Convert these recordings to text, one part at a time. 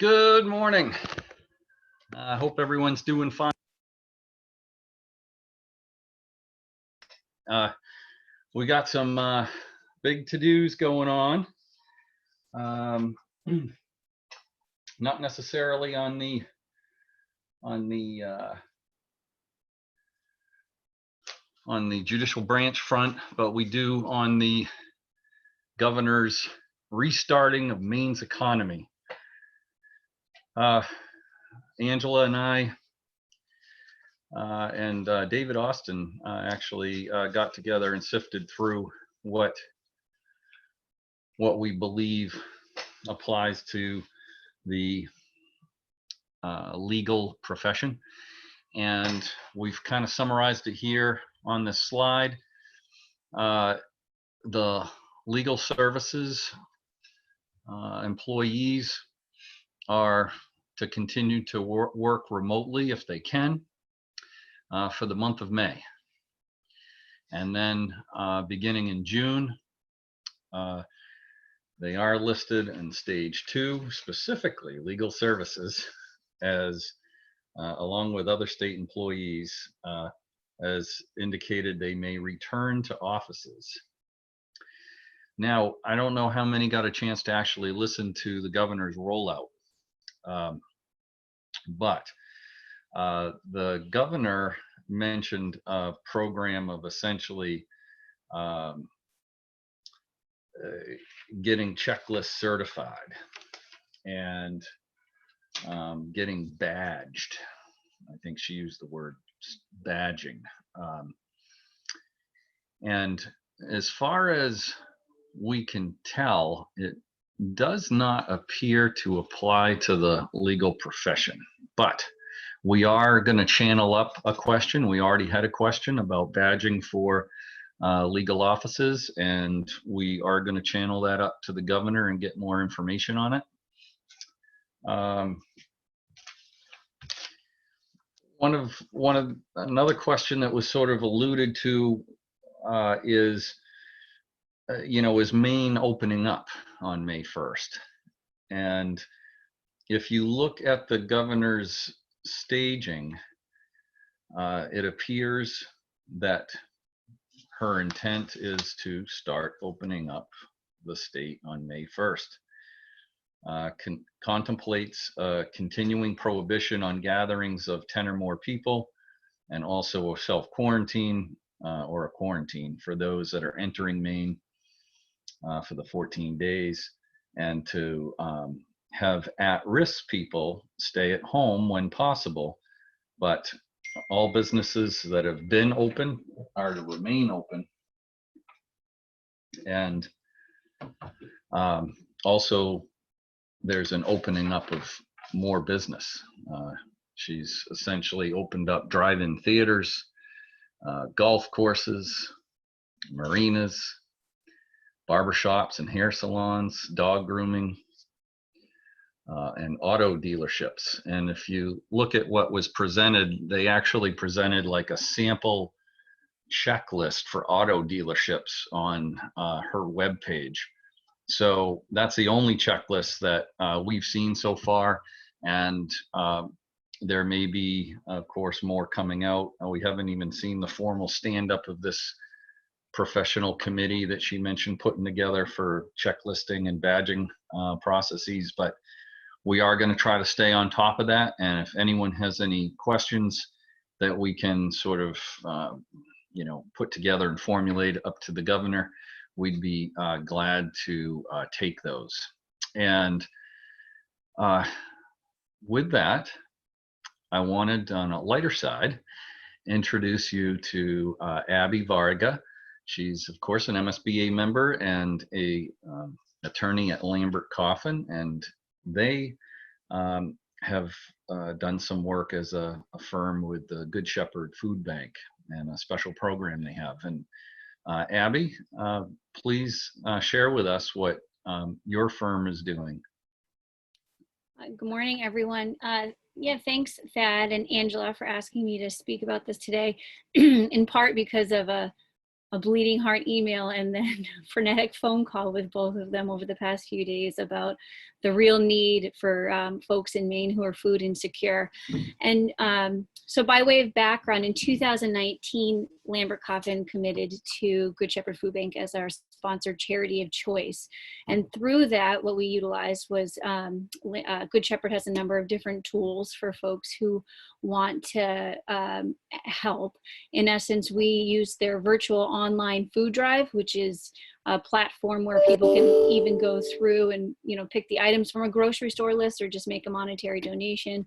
Good morning. I hope everyone's doing fine. We got some big to-dos going on. Not necessarily on the judicial branch front, but we do on the governor's restarting of Maine's economy. Angela and I and David Austin actually got together and sifted through what we believe applies to the legal profession, and we've kind of summarized it here on this slide. The legal services employees are to continue to work remotely if they can for the month of May. And then beginning in June, they are listed in stage 2, specifically legal services, as along with other state employees, as indicated they may return to offices. Now, I don't know how many got a chance to actually listen to the governor's rollout. But the governor mentioned a program of essentially getting checklists certified and getting badged. I think she used the word badging. And as far as we can tell, it does not appear to apply to the legal profession, but we are going to channel up a question. We already had a question about badging for legal offices, and we are going to channel that up to the governor and get more information on it. Another question that was sort of alluded to is, is Maine opening up on May 1st? And if you look at the governor's staging, it appears that her intent is to start opening up the state on May 1st. Contemplates a continuing prohibition on gatherings of 10 or more people, and also a self-quarantine or a quarantine for those that are entering Maine for the 14 days, and to have at-risk people stay at home when possible. But all businesses that have been open are to remain open. And also there's an opening up of more business. She's essentially opened up drive-in theaters, golf courses, marinas, barbershops and hair salons, dog grooming, and auto dealerships. And if you look at what was presented, they actually presented like a sample checklist for auto dealerships on her webpage. So that's the only checklist that we've seen so far. And there may be, of course, more coming out. We haven't even seen the formal stand-up of this professional committee that she mentioned putting together for checklisting and badging processes, but we are going to try to stay on top of that. And if anyone has any questions that we can sort of put together and formulate up to the governor, we'd be glad to take those. And with that, I wanted, on a lighter side, introduce you to Abby Varga. She's, of course, an MSBA member and a attorney at Lambert Coffin, and they have done some work as a firm with the Good Shepherd Food Bank and a special program they have. And Abby, please share with us what your firm is doing. Good morning, everyone. Yeah, thanks, Thad and Angela, for asking me to speak about this today, in part because of a a bleeding heart email and then a frenetic phone call with both of them over the past few days about the real need for folks in Maine who are food insecure. And so by way of background, in 2019, Lambert Coffin committed to Good Shepherd Food Bank as our sponsored charity of choice. And through that, what we utilized was Good Shepherd has a number of different tools for folks who want to help. In essence, we use their virtual online food drive, which is a platform where people can even go through and, you know, pick the items from a grocery store list or just make a monetary donation.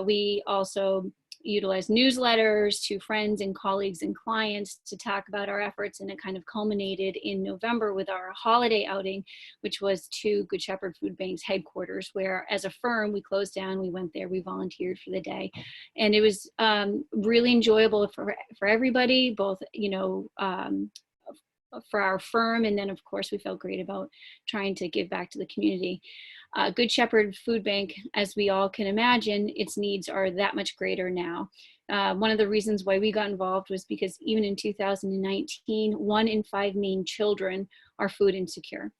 We also utilize newsletters to friends and colleagues and clients to talk about our efforts, and it kind of culminated in November with our holiday outing, which was to Good Shepherd Food Bank's headquarters, where as a firm we closed down, we went there, we volunteered for the day, and it was really enjoyable for everybody, both, you know, for our firm, and then of course we felt great about trying to give back to the community. Good Shepherd Food Bank, as we all can imagine, its needs are that much greater now. One of the reasons why we got involved was because even in 2019, 1 in 5 Maine children are food insecure.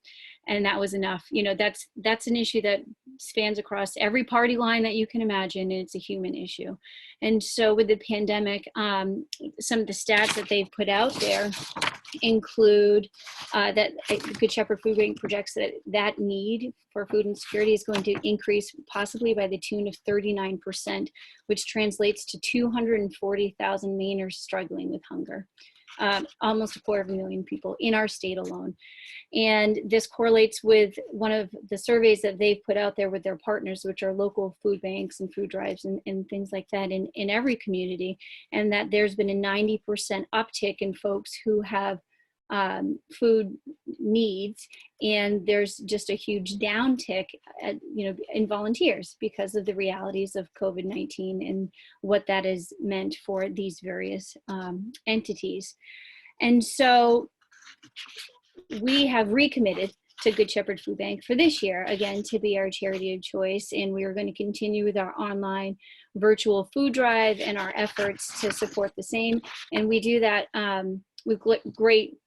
And that was enough. You know, that's an issue that spans across every party line that you can imagine, and it's a human issue. And so with the pandemic, some of the stats that they've put out there include that Good Shepherd Food Bank projects that need for food insecurity is going to increase possibly by the tune of 39%, which translates to 240,000 Mainers struggling with hunger. Almost 250,000 people in our state alone. And this correlates with one of the surveys that they've put out there with their partners, which are local food banks and food drives and things like that in every community, and that there's been a 90% uptick in folks who have food needs, and there's just a huge downtick in volunteers because of the realities of COVID-19 and what that has meant for these various entities. And so we have recommitted to Good Shepherd Food Bank for this year, again, to be our charity of choice, and we are going to continue with our online virtual food drive and our efforts to support the same. And we do that with great,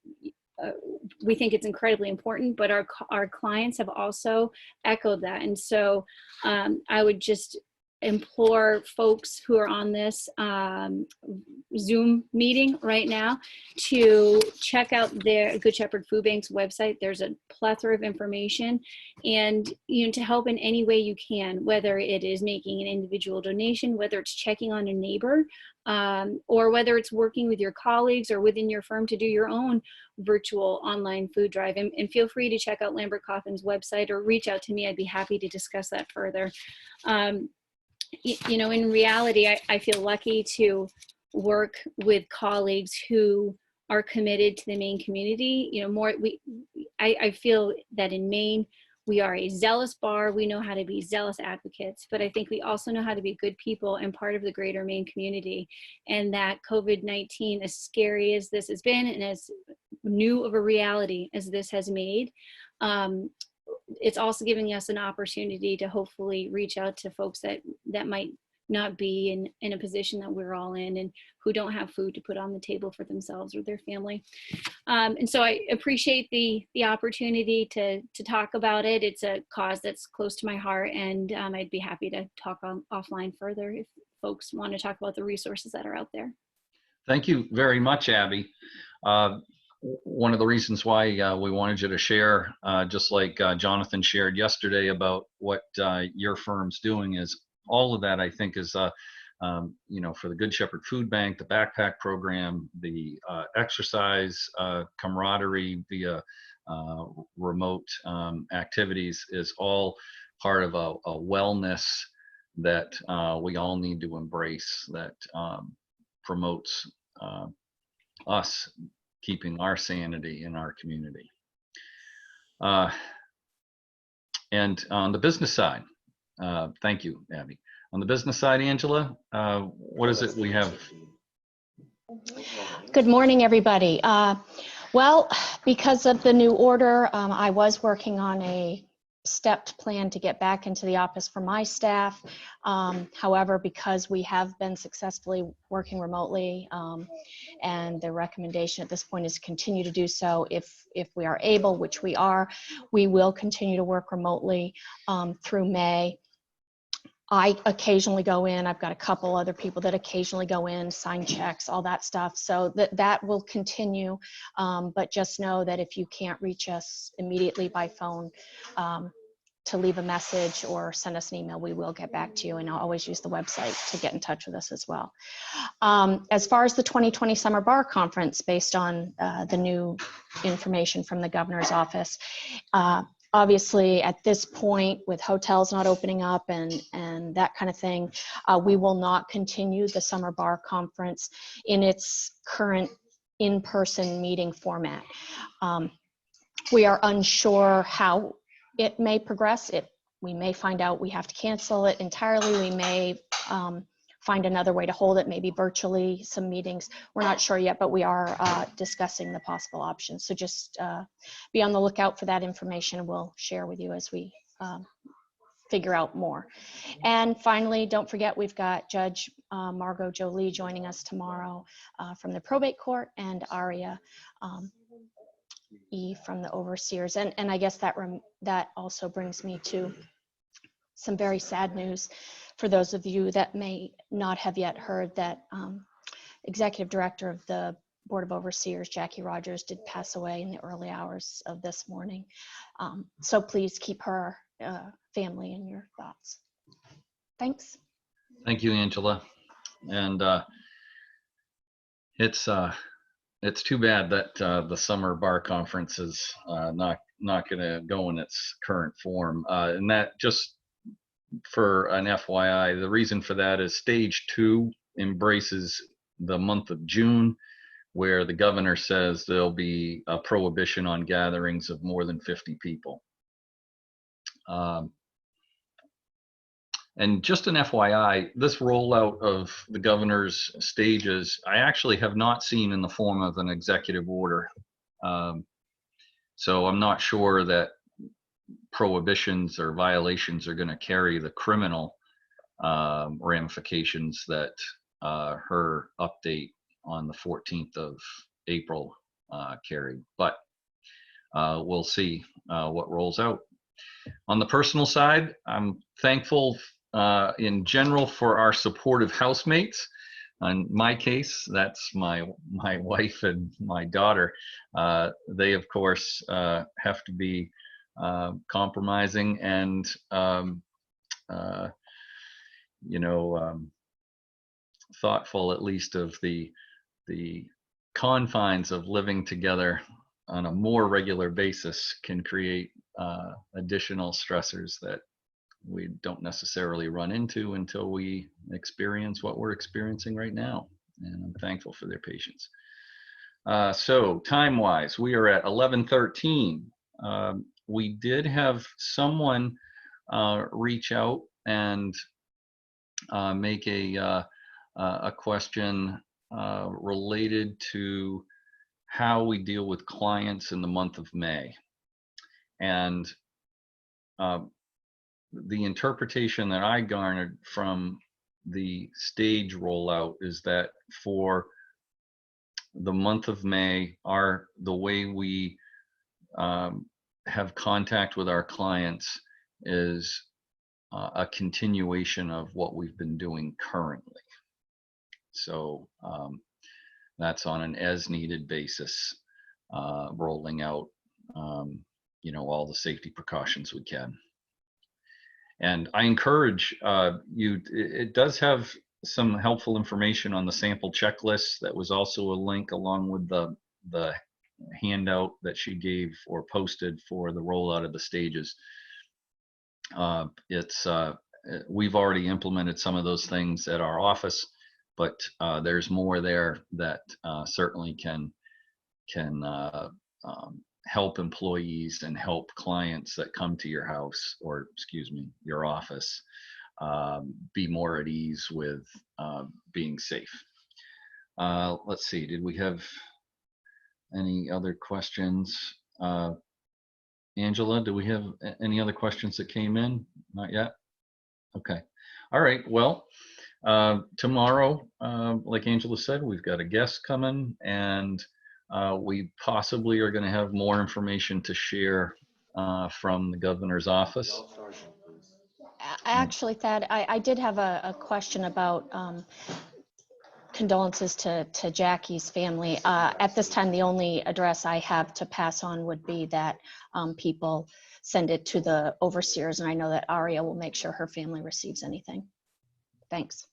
we think it's incredibly important, but our clients have also echoed that. And so I would just implore folks who are on this Zoom meeting right now to check out their Good Shepherd Food Bank's website. There's a plethora of information, and to help in any way you can, whether it is making an individual donation, whether it's checking on a neighbor, or whether it's working with your colleagues or within your firm to do your own virtual online food drive. And feel free to check out Lambert Coffin's website or reach out to me. I'd be happy to discuss that further. In reality, I feel lucky to work with colleagues who are committed to the Maine community. I feel that in Maine, we are a zealous bar. We know how to be zealous advocates, but I think we also know how to be good people and part of the greater Maine community. And that COVID-19, as scary as this has been and as new of a reality as this has made, it's also giving us an opportunity to hopefully reach out to folks that might not be in a position that we're all in, and who don't have food to put on the table for themselves or their family. And so I appreciate the opportunity to talk about it. It's a cause that's close to my heart, and I'd be happy to talk offline further if folks want to talk about the resources that are out there. Thank you very much, Abby. One of the reasons why we wanted you to share, just like Jonathan shared yesterday about what your firm's doing, is all of that, I think, is, for the Good Shepherd Food Bank, the backpack program, the exercise camaraderie via remote activities is all part of a wellness that we all need to embrace, that promotes us keeping our sanity in our community. And on the business side, thank you, Abby. On the business side, Angela, what is it we have? Good morning, everybody. Well, because of the new order, I was working on a stepped plan to get back into the office for my staff. However, because we have been successfully working remotely, and the recommendation at this point is to continue to do so, if we are able, which we are, we will continue to work remotely through May. I occasionally go in. I've got a couple other people that occasionally go in, sign checks, all that stuff. So that will continue. But just know that if you can't reach us immediately by phone, to leave a message or send us an email, we will get back to you. And I'll always use the website to get in touch with us as well. As far as the 2020 Summer Bar Conference, based on the new information from the governor's office, obviously, at this point, with hotels not opening up and that kind of thing, we will not continue the Summer Bar Conference in its current in-person meeting format. We are unsure how it may progress. We may find out we have to cancel it entirely. We may find another way to hold it, maybe virtually, some meetings. We're not sure yet, but we are discussing the possible options. So just be on the lookout for that information, and we'll share with you as we figure out more. And finally, don't forget, we've got Judge Margot Jolie joining us tomorrow from the probate court, and Aria E from the overseers. And I guess that also brings me to some very sad news for those of you that may not have yet heard, that Executive Director of the Board of Overseers, Jackie Rogers, did pass away in the early hours of this morning. So please keep her family in your thoughts. Thanks. Thank you, Angela. And it's too bad that the Summer Bar Conference is not going to go in its current form. And that, just for an FYI, the reason for that is Stage 2 embraces the month of June, where the governor says there'll be a prohibition on gatherings of more than 50 people. And just an FYI, this rollout of the governor's stages, I actually have not seen in the form of an executive order. So I'm not sure that prohibitions or violations are going to carry the criminal ramifications that her update on the 14th of April carried. But we'll see what rolls out. On the personal side, I'm thankful in general for our supportive housemates. In my case, that's my wife and my daughter. They, of course, have to be compromising and thoughtful, at least, of the confines of living together on a more regular basis can create additional stressors that we don't necessarily run into until we experience what we're experiencing right now. And I'm thankful for their patience. So time-wise, we are at 11:13. We did have someone reach out and make a question related to how we deal with clients in the month of May. And the interpretation that I garnered from the stage rollout is that for the month of May, the way we have contact with our clients is a continuation of what we've been doing currently. So that's on an as needed basis, rolling out all the safety precautions we can. And I encourage you, it does have some helpful information on the sample checklist. That was also a link along with the handout that she gave or posted for the rollout of the stages. We've already implemented some of those things at our office, but there's more there that certainly can help employees and help clients that come to your house, or excuse me, your office, be more at ease with being safe. Let's see, did we have any other questions? Angela, do we have any other questions that came in? Not yet? Okay. All right. Well, tomorrow, like Angela said, we've got a guest coming, and we possibly are going to have more information to share from the governor's office. Actually, Thad, I did have a question about condolences to Jackie's family. At this time, the only address I have to pass on would be that people send it to the overseers, and I know that Aria will make sure her family receives anything. Thanks.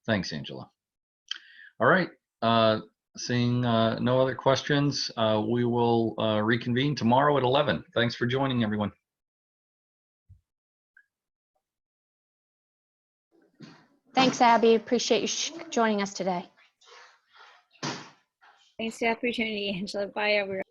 Thanks, Angela. All right. Seeing no other questions, we will reconvene tomorrow at 11. Thanks for joining, everyone. Thanks, Abby. Appreciate you joining us today. Thanks for the opportunity, Angela. Bye, everyone.